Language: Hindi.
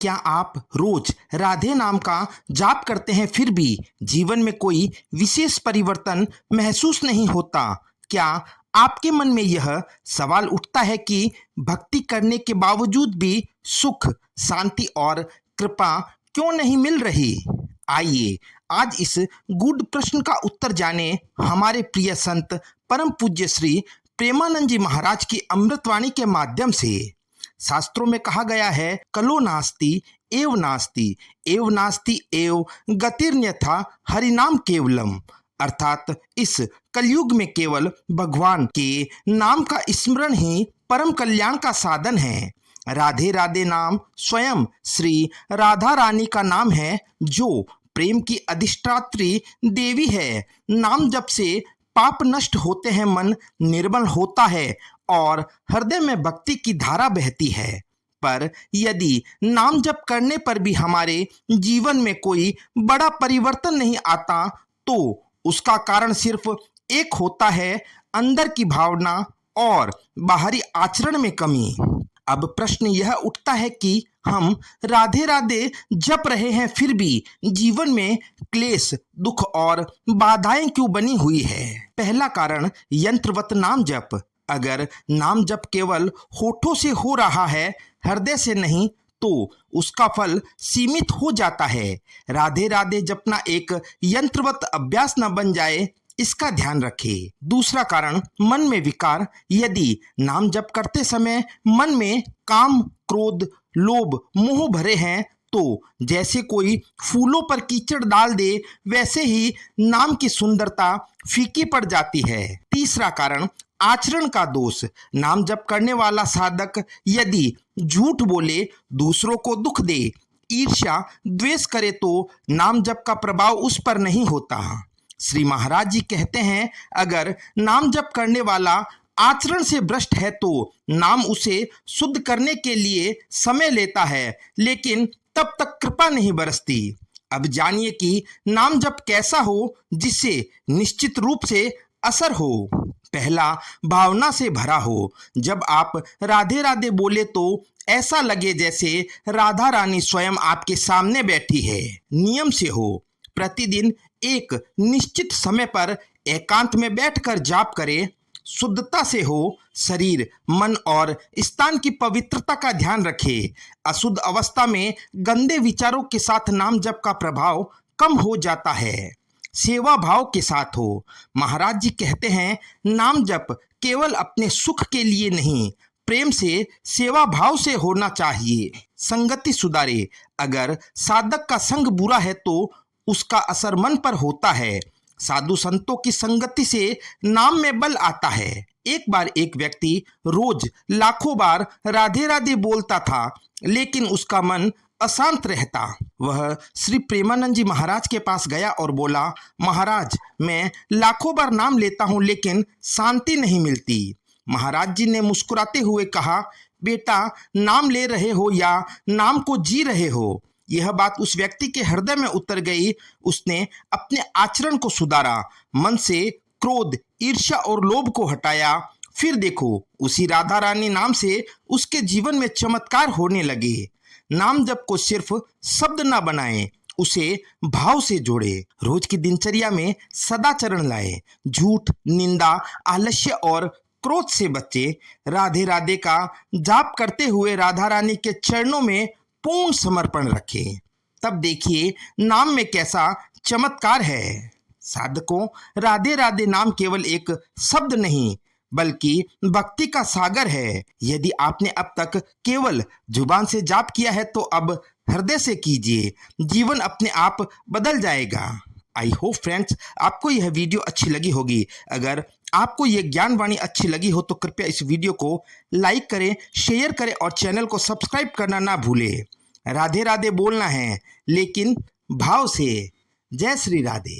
क्या आप रोज राधे नाम का जाप करते हैं फिर भी जीवन में कोई विशेष परिवर्तन महसूस नहीं होता? क्या आपके मन में यह सवाल उठता है कि भक्ति करने के बावजूद भी सुख, शांति और कृपा क्यों नहीं मिल रही? आइए आज इस गूढ़ प्रश्न का उत्तर जाने हमारे प्रिय संत परम पूज्य श्री प्रेमानंद जी महाराज की अमृतवाणी के माध्यम से। शास्त्रों में कहा गया है, कलो नास्ति एव नास्ति एव गतिर्न्यथा हरिनाम केवलम। अर्थात इस कलयुग में केवल भगवान के नाम का स्मरण ही परम कल्याण का साधन है। राधे राधे नाम स्वयं श्री राधा रानी का नाम है, जो प्रेम की अधिष्ठात्री देवी है। नाम जप से पाप नष्ट होते हैं, मन निर्मल होता है और हृदय में भक्ति की धारा बहती है। पर यदि नाम जप करने पर भी हमारे जीवन में कोई बड़ा परिवर्तन नहीं आता, तो उसका कारण सिर्फ एक होता है, अंदर की भावना और बाहरी आचरण में कमी। अब प्रश्न यह उठता है कि हम राधे राधे जप रहे हैं फिर भी जीवन में क्लेश, दुख और बाधाएं क्यों बनी हुई है? पहला कारण यंत्रवत नाम जप। अगर नाम जप केवल होठों से हो रहा है, हृदय से नहीं, तो उसका फल सीमित हो जाता है। राधे राधे जपना एक यंत्रवत अभ्यास न बन जाए, इसका ध्यान रखें। दूसरा कारण मन में विकार। यदि नाम जप करते समय मन में काम, क्रोध, लोभ, मोह भरे हैं, तो जैसे कोई फूलों पर कीचड़ डाल दे, वैसे ही नाम की सुंदरता फीकी पड़ जाती है। तीसरा कारण आचरण का दोष। नाम जप करने वाला साधक यदि झूठ बोले, दूसरों को दुख दे, ईर्ष्या, द्वेष करे, तो नाम जप का प्रभाव उस पर नहीं होता। श्री महाराज जी कहते हैं, अगर नाम जप करने वाला आचरण से भ्रष्ट है तो नाम उसे शुद्ध करने के लिए समय लेता है, लेकिन तब तक कृपा नहीं बरसती। अब जानिए कि नाम जप कैसा हो जिससे निश्चित रूप से असर हो। पहला, भावना से भरा हो। जब आप राधे राधे बोले तो ऐसा लगे जैसे राधा रानी स्वयं आपके सामने बैठी है। नियम से हो। प्रतिदिन एक निश्चित समय पर एकांत में बैठकर जाप करें। शुद्धता से हो। शरीर, मन और स्थान की पवित्रता का ध्यान रखें। अशुद्ध अवस्था में गंदे विचारों के साथ नाम जप का प्रभाव कम हो जाता है। सेवा भाव के साथ हो। महाराज जी कहते हैं, नाम जप केवल अपने सुख के लिए नहीं, प्रेम से, सेवा भाव से होना चाहिए। संगति सुधारे। अगर साधक का संग बुरा है तो उसका असर मन पर होता है। साधु संतों की संगति से नाम में बल आता है। एक बार एक व्यक्ति रोज लाखों बार राधे राधे बोलता था, लेकिन उसका मन अशांत रहता। वह श्री प्रेमानंद जी महाराज के पास गया और बोला, महाराज, मैं लाखों बार नाम लेता हूँ लेकिन शांति नहीं मिलती। महाराज जी ने मुस्कुराते हुए कहा, बेटा, नाम ले रहे हो या नाम को जी रहे हो? यह बात उस व्यक्ति के हृदय में उतर गई। उसने अपने आचरण को सुधारा, मन से क्रोध, ईर्ष्या और लोभ को हटाया। फिर देखो, उसी राधा रानी नाम से उसके जीवन में चमत्कार होने लगे। नाम जप को सिर्फ शब्द ना बनाएं, उसे भाव से जोड़े। रोज की दिनचर्या में सदाचरण लाएं। झूठ, निंदा, आलस्य और क्रोध से बचे। राधे राधे का जाप करते हुए राधा रानी के चरणों में पूर्ण समर्पण रखें। तब देखिए नाम में कैसा चमत्कार है। साधकों, राधे राधे नाम केवल एक शब्द नहीं, बल्कि भक्ति का सागर है। यदि आपने अब तक केवल जुबान से जाप किया है, तो अब हृदय से कीजिए। जीवन अपने आप बदल जाएगा। आई होप फ्रेंड्स, आपको यह वीडियो अच्छी लगी होगी। अगर आपको यह ज्ञानवाणी अच्छी लगी हो तो कृपया इस वीडियो को लाइक करें, शेयर करें और चैनल को सब्सक्राइब करना ना भूलें। राधे राधे बोलना है, लेकिन भाव से। जय श्री राधे।